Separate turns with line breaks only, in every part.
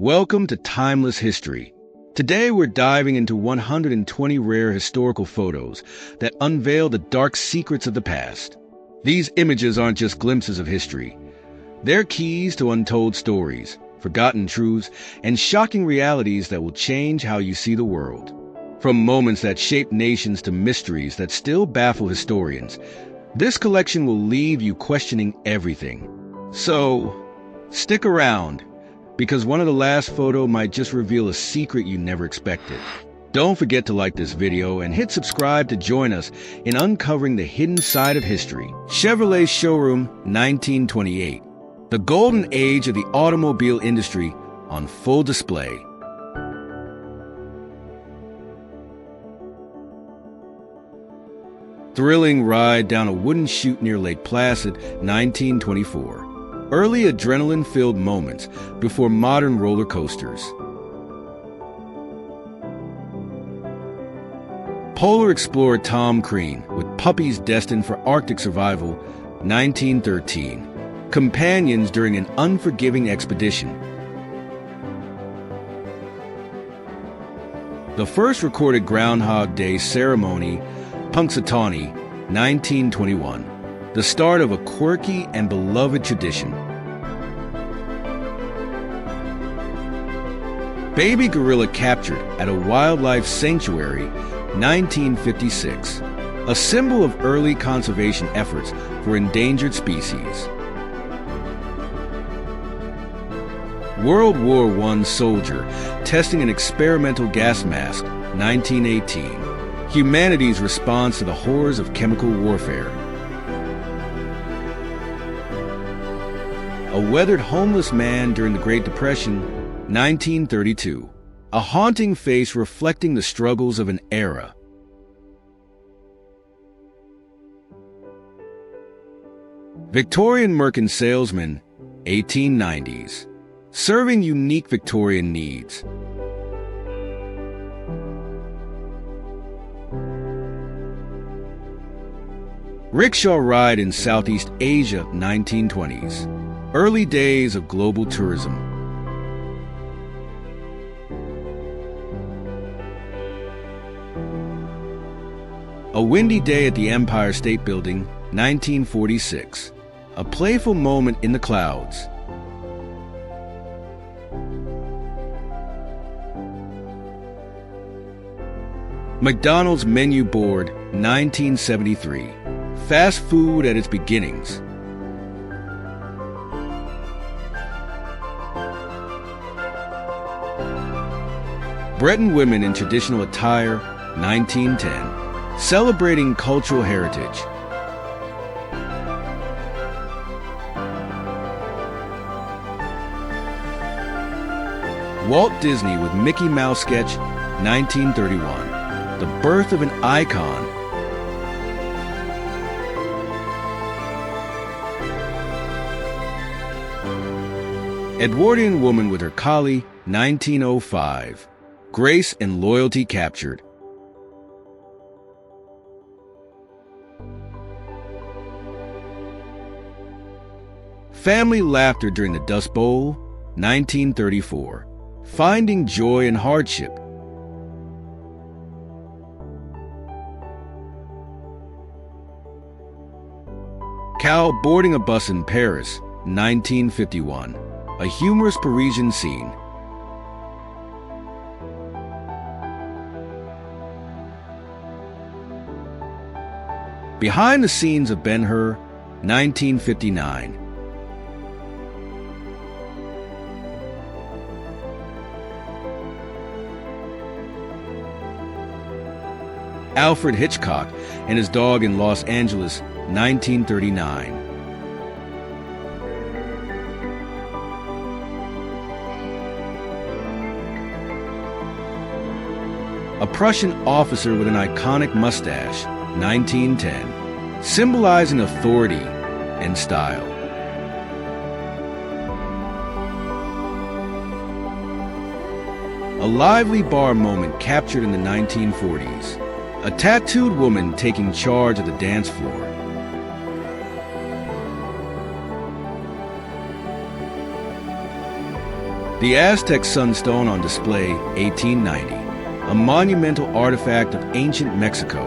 Welcome to Timeless History. Today we're diving into 120 rare historical photos that unveil the dark secrets of the past. These images aren't just glimpses of history. They're keys to untold stories, forgotten truths, and shocking realities that will change how you see the world. From moments that shaped nations to mysteries that still baffle historians, this collection will leave you questioning everything. So, stick around, because one of the last photos might just reveal a secret you never expected. Don't forget to like this video and hit subscribe to join us in uncovering the hidden side of history. Chevrolet Showroom, 1928. The golden age of the automobile industry on full display. Thrilling ride down a wooden chute near Lake Placid, 1924. Early adrenaline-filled moments before modern roller coasters. Polar explorer Tom Crean with puppies destined for Arctic survival, 1913. Companions during an unforgiving expedition. The first recorded Groundhog Day ceremony, Punxsutawney, 1921. The start of a quirky and beloved tradition. Baby gorilla captured at a wildlife sanctuary, 1956. A symbol of early conservation efforts for endangered species. World War I soldier testing an experimental gas mask, 1918. Humanity's response to the horrors of chemical warfare. A weathered homeless man during the Great Depression, 1932. A haunting face reflecting the struggles of an era. Victorian Merkin salesman, 1890s. Serving unique Victorian needs. Rickshaw ride in Southeast Asia, 1920s. Early days of global tourism. A windy day at the Empire State Building, 1946. A playful moment in the clouds. McDonald's menu board, 1973. Fast food at its beginnings. Breton women in traditional attire, 1910. Celebrating cultural heritage. Walt Disney with Mickey Mouse sketch, 1931. The birth of an icon. Edwardian woman with her collie, 1905. Grace and loyalty captured. Family laughter during the Dust Bowl, 1934. Finding joy in hardship. Cow boarding a bus in Paris, 1951. A humorous Parisian scene. Behind the scenes of Ben-Hur, 1959. Alfred Hitchcock and his dog in Los Angeles, 1939. A Prussian officer with an iconic mustache, 1910, symbolizing authority and style. A lively bar moment captured in the 1940s. A tattooed woman taking charge of the dance floor. The Aztec Sunstone on display, 1890, a monumental artifact of ancient Mexico.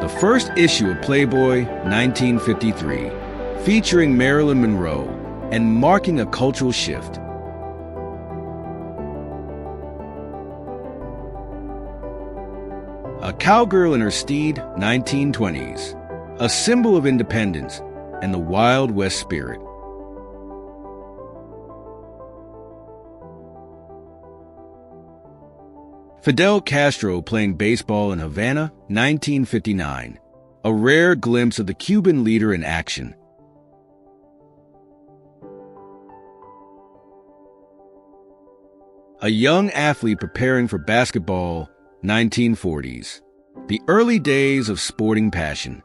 The first issue of Playboy, 1953, featuring Marilyn Monroe and marking a cultural shift. A Cowgirl in Her Steed, 1920s, a symbol of independence and the Wild West spirit. Fidel Castro playing baseball in Havana, 1959, a rare glimpse of the Cuban leader in action. A young athlete preparing for basketball, 1940s, the early days of sporting passion.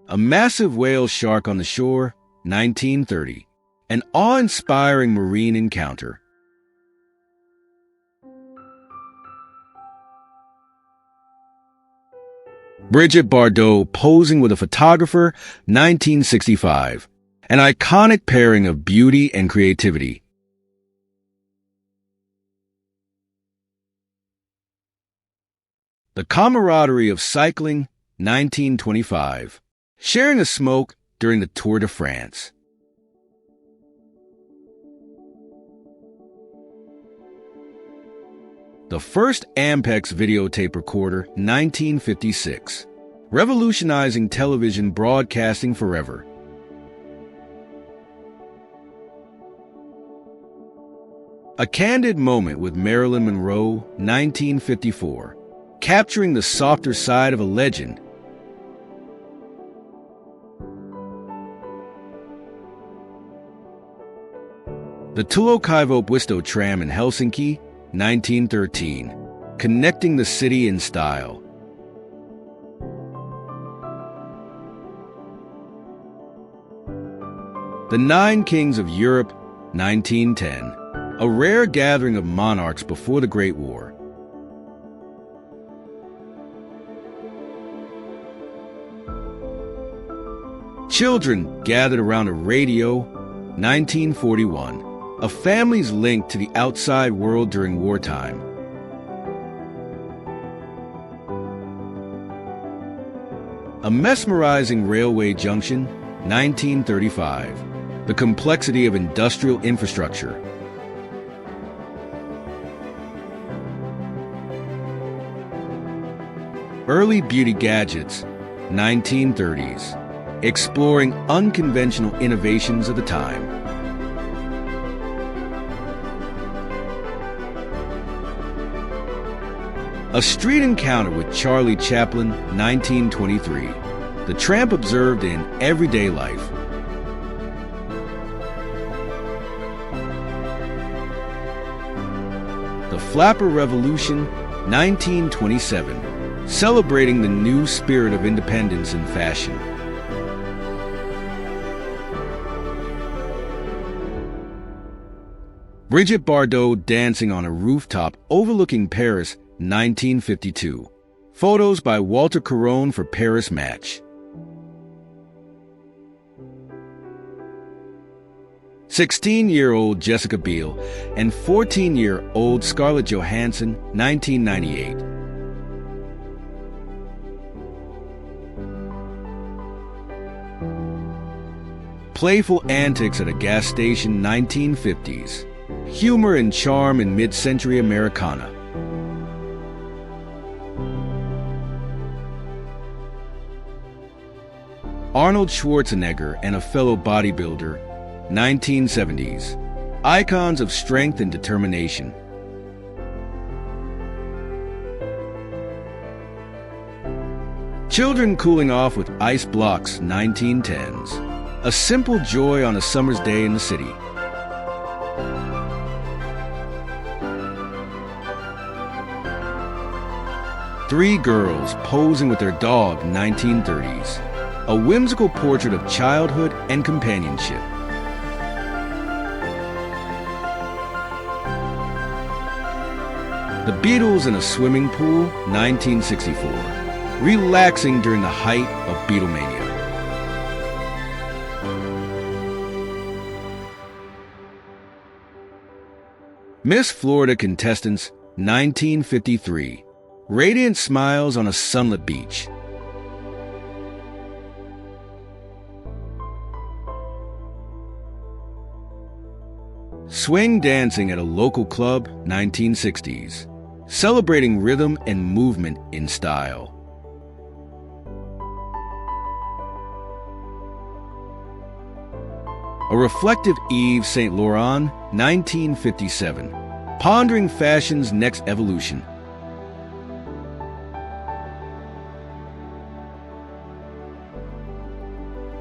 A massive whale shark on the shore, 1930, an awe-inspiring marine encounter. Brigitte Bardot posing with a photographer, 1965, an iconic pairing of beauty and creativity. The camaraderie of cycling, 1925, sharing a smoke during the Tour de France. The first Ampex videotape recorder, 1956, revolutionizing television broadcasting forever. A Candid Moment with Marilyn Monroe, 1954, capturing the softer side of a legend. The Tulo-Kaivo-Puisto tram in Helsinki, 1913, connecting the city in style. The Nine Kings of Europe, 1910, a rare gathering of monarchs before the Great War. Children gathered around a radio, 1941, a family's link to the outside world during wartime. A mesmerizing railway junction, 1935, the complexity of industrial infrastructure. Early beauty gadgets, 1930s, exploring unconventional innovations of the time. A street encounter with Charlie Chaplin, 1923, the tramp observed in everyday life. The Flapper Revolution, 1927, celebrating the new spirit of independence in fashion. Brigitte Bardot dancing on a rooftop overlooking Paris, 1952. Photos by Walter Caron for Paris Match. 16-year-old Jessica Biel and 14-year-old Scarlett Johansson, 1998. Playful antics at a gas station, 1950s. Humor and charm in mid-century Americana. Arnold Schwarzenegger and a fellow bodybuilder, 1970s. Icons of strength and determination. Children cooling off with ice blocks, 1910s. A simple joy on a summer's day in the city. Three girls posing with their dog, 1930s. A whimsical portrait of childhood and companionship. The Beatles in a swimming pool, 1964. Relaxing during the height of Beatlemania. Miss Florida contestants, 1953. Radiant smiles on a sunlit beach. Swing dancing at a local club, 1960s. Celebrating rhythm and movement in style. A reflective Yves Saint Laurent, 1957. Pondering fashion's next evolution.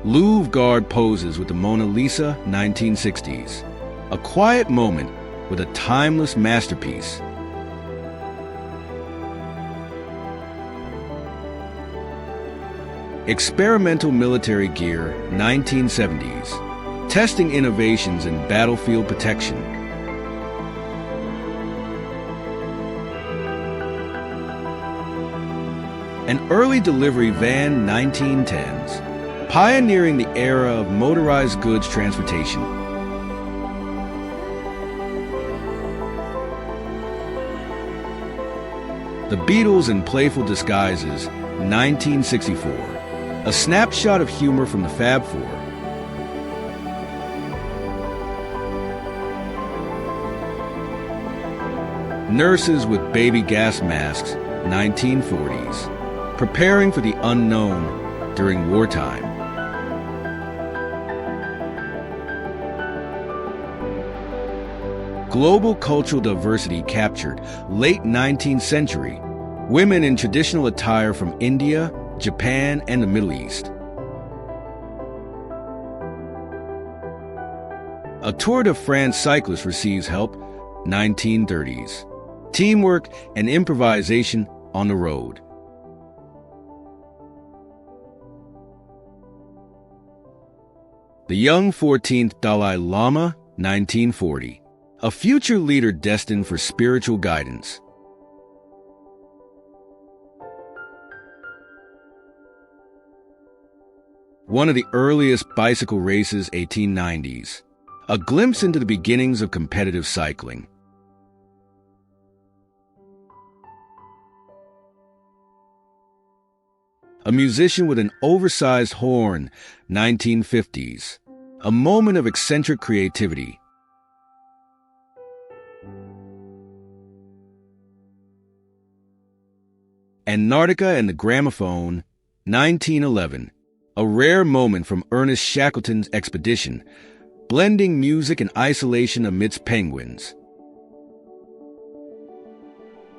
Louvre guard poses with the Mona Lisa, 1960s. A quiet moment with a timeless masterpiece. Experimental military gear, 1970s. Testing innovations in battlefield protection. An early delivery van, 1910s. Pioneering the era of motorized goods transportation. The Beatles in playful disguises, 1964. A snapshot of humor from the Fab Four. Nurses with baby gas masks, 1940s. Preparing for the unknown during wartime. Global cultural diversity captured, late 19th century. Women in traditional attire from India, Japan, and the Middle East. A Tour de France cyclist receives help, 1930s. Teamwork and improvisation on the road. The young 14th Dalai Lama, 1940. A future leader destined for spiritual guidance. One of the earliest bicycle races, 1890s. A glimpse into the beginnings of competitive cycling. A musician with an oversized horn, 1950s. A moment of eccentric creativity. Antarctica and the Gramophone, 1911. A rare moment from Ernest Shackleton's expedition, blending music and isolation amidst penguins.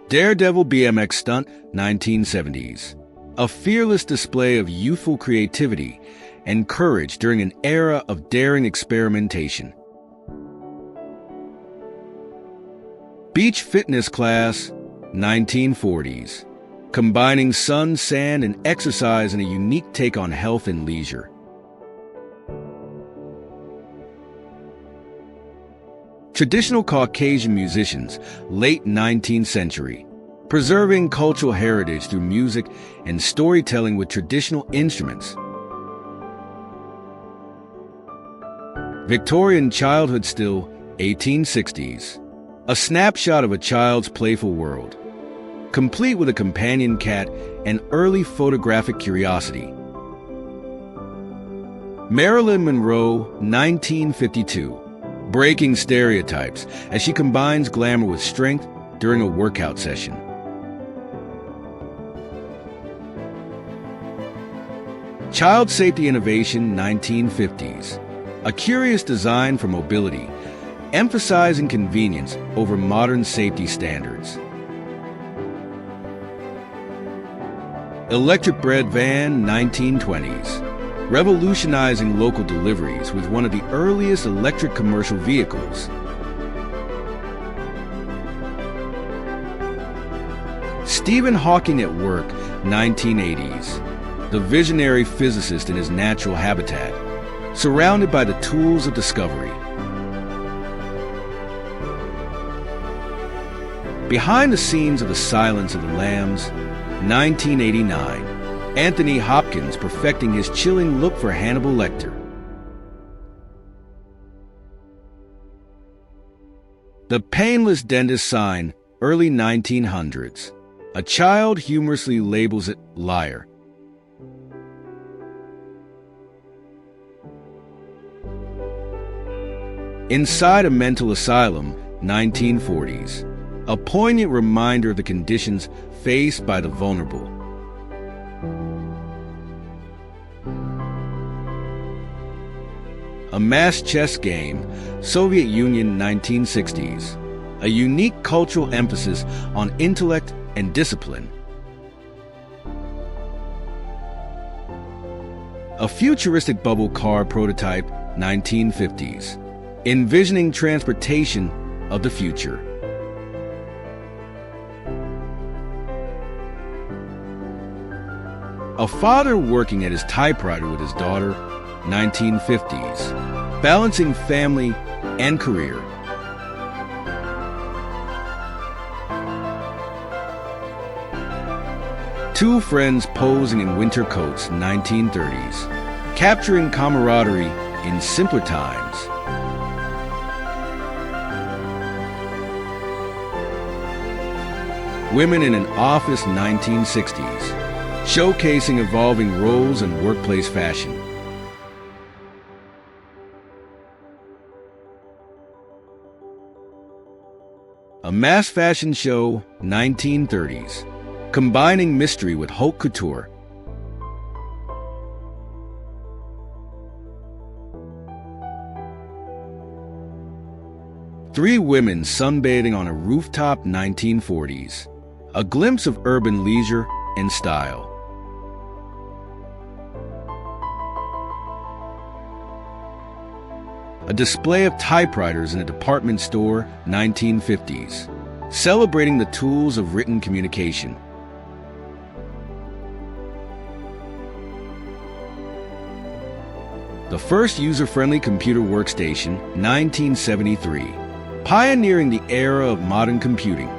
Daredevil BMX stunt, 1970s. A fearless display of youthful creativity and courage during an era of daring experimentation. Beach fitness class, 1940s. Combining sun, sand, and exercise in a unique take on health and leisure. Traditional Caucasian musicians, late 19th century. Preserving cultural heritage through music and storytelling with traditional instruments. Victorian childhood still, 1860s. A snapshot of a child's playful world. Complete with a companion cat and early photographic curiosity. Marilyn Monroe, 1952. Breaking stereotypes as she combines glamour with strength during a workout session. Child safety innovation, 1950s. A curious design for mobility, emphasizing convenience over modern safety standards. Electric bread van, 1920s. Revolutionizing local deliveries with one of the earliest electric commercial vehicles. Stephen Hawking at work, 1980s. The visionary physicist in his natural habitat, surrounded by the tools of discovery. Behind the scenes of The Silence of the Lambs, 1989, Anthony Hopkins perfecting his chilling look for Hannibal Lecter. The Painless Dentist Sign, early 1900s. A child humorously labels it liar. Inside a Mental Asylum, 1940s. A poignant reminder of the conditions faced by the vulnerable. A Mass Chess Game, Soviet Union, 1960s. A unique cultural emphasis on intellect and discipline. A futuristic bubble car prototype, 1950s. Envisioning transportation of the future. A father working at his typewriter with his daughter, 1950s. Balancing family and career. Two friends posing in winter coats, 1930s. Capturing camaraderie in simpler times. Women in an Office, 1960s. Showcasing evolving roles and workplace fashion. A Mass Fashion Show, 1930s. Combining mystery with haute couture. Three women sunbathing on a rooftop, 1940s. A glimpse of urban leisure and style. A display of typewriters in a department store, 1950s. Celebrating the tools of written communication. The first user-friendly computer workstation, 1973. Pioneering the era of modern computing.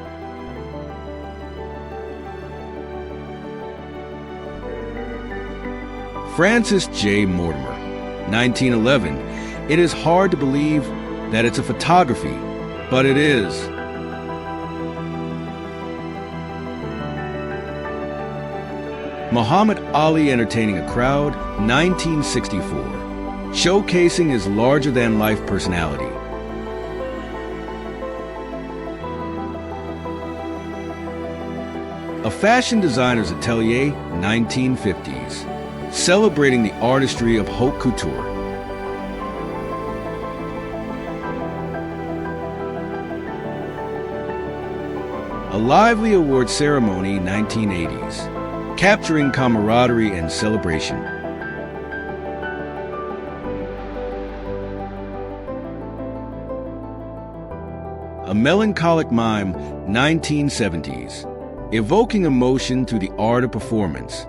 Francis J. Mortimer, 1911. It is hard to believe that it's a photography, but it is. Muhammad Ali entertaining a crowd, 1964. Showcasing his larger-than-life personality. A fashion designer's atelier, 1950s. Celebrating the artistry of haute couture. A lively award ceremony, 1980s. Capturing camaraderie and celebration. A melancholic mime, 1970s. Evoking emotion through the art of performance.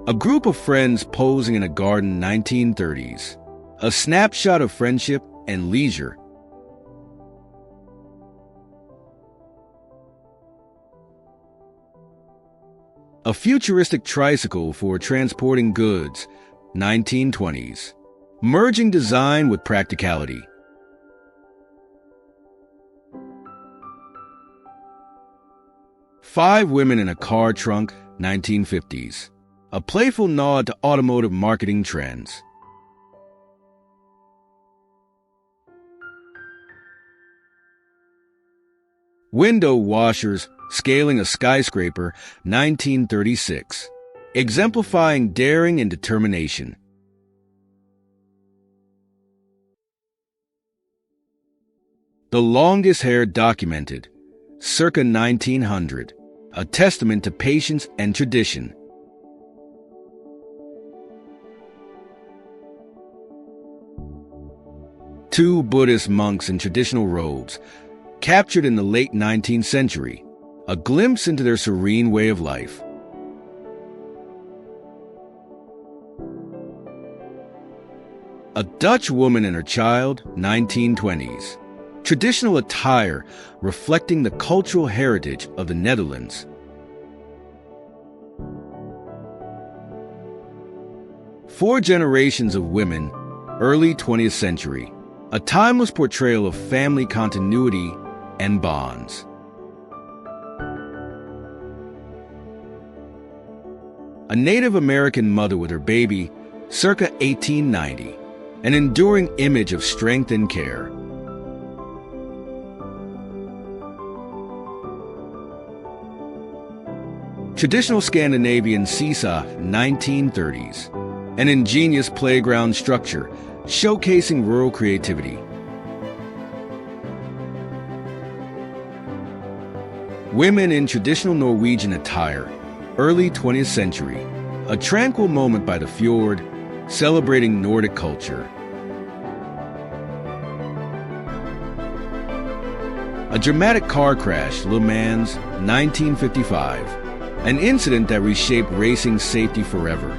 A group of friends posing in a garden, 1930s. A snapshot of friendship and leisure. A futuristic tricycle for transporting goods, 1920s. Merging design with practicality. Five women in a car trunk, 1950s. A playful nod to automotive marketing trends. Window washers scaling a skyscraper, 1936. Exemplifying daring and determination. The longest hair documented, circa 1900. A testament to patience and tradition. Two Buddhist monks in traditional robes, captured in the late 19th century, a glimpse into their serene way of life. A Dutch woman and her child, 1920s. Traditional attire reflecting the cultural heritage of the Netherlands. Four generations of women, early 20th century. A timeless portrayal of family continuity and bonds. A Native American mother with her baby, circa 1890. An enduring image of strength and care. Traditional Scandinavian seesaw, 1930s. An ingenious playground structure showcasing rural creativity. Women in traditional Norwegian attire, early 20th century. A tranquil moment by the fjord, celebrating Nordic culture. A dramatic car crash, Le Mans, 1955. An incident that reshaped racing safety forever.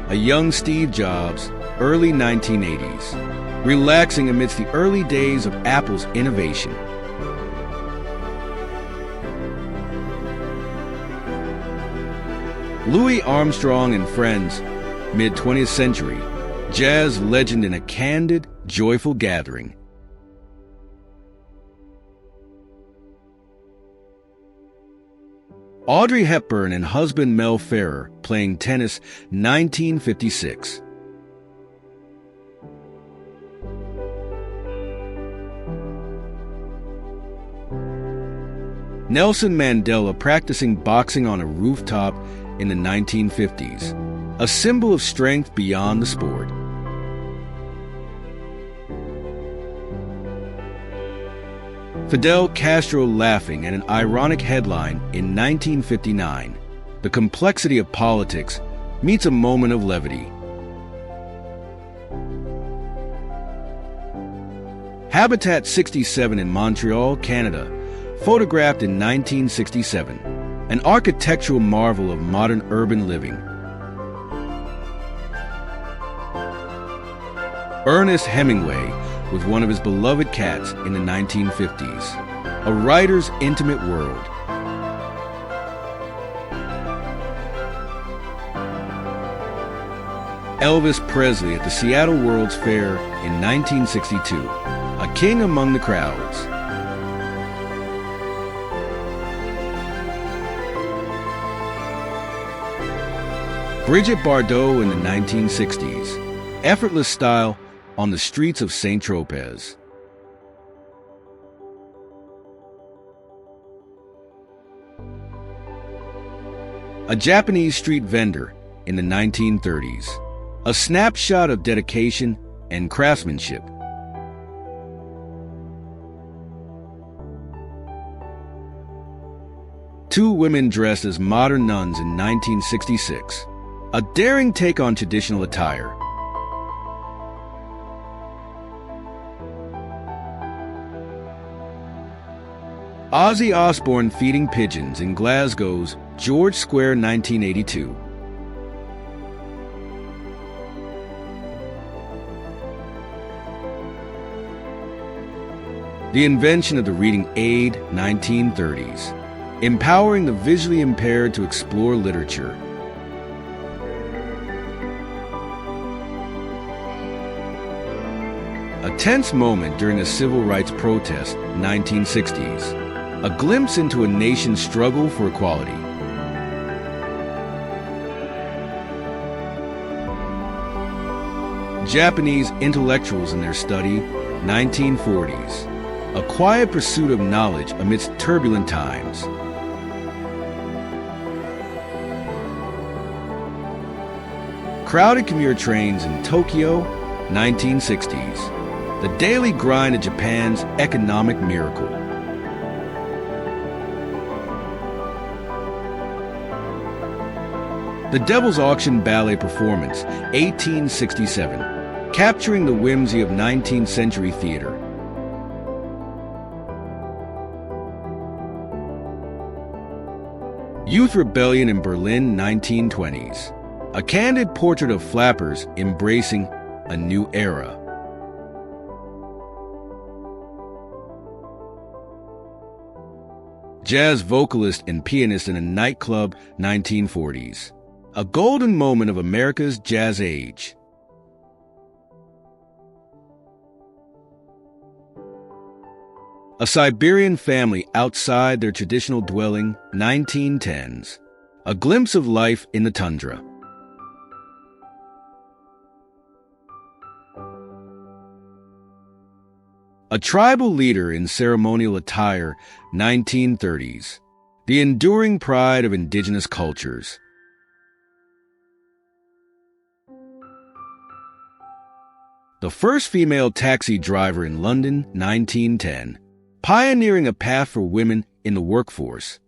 A young Steve Jobs, early 1980s. Relaxing amidst the early days of Apple's innovation. Louis Armstrong and Friends, mid-20th century, jazz legend in a candid, joyful gathering. Audrey Hepburn and husband Mel Ferrer playing tennis, 1956. Nelson Mandela practicing boxing on a rooftop in the 1950s, a symbol of strength beyond the sport. Fidel Castro laughing at an ironic headline in 1959. The complexity of politics meets a moment of levity. Habitat 67 in Montreal, Canada, photographed in 1967. An architectural marvel of modern urban living. Ernest Hemingway with one of his beloved cats in the 1950s. A writer's intimate world. Elvis Presley at the Seattle World's Fair in 1962. A king among the crowds. Brigitte Bardot in the 1960s. Effortless style on the streets of Saint-Tropez. A Japanese street vendor in the 1930s. A snapshot of dedication and craftsmanship. Two women dressed as modern nuns in 1966. A daring take on traditional attire. Ozzy Osbourne feeding pigeons in Glasgow's George Square, 1982. The invention of the reading aid, 1930s. Empowering the visually impaired to explore literature. A tense moment during the civil rights protest, 1960s. A glimpse into a nation's struggle for equality. Japanese intellectuals in their study, 1940s. A quiet pursuit of knowledge amidst turbulent times. Crowded commuter trains in Tokyo, 1960s. The daily grind of Japan's economic miracle. The Devil's Auction Ballet Performance, 1867, capturing the whimsy of 19th century theater. Youth rebellion in Berlin, 1920s. A candid portrait of flappers embracing a new era. Jazz vocalist and pianist in a nightclub, 1940s. A golden moment of America's jazz age. A Siberian family outside their traditional dwelling, 1910s. A glimpse of life in the tundra. A tribal leader in ceremonial attire, 1930s. The enduring pride of indigenous cultures. The first female taxi driver in London, 1910. Pioneering a path for women in the workforce.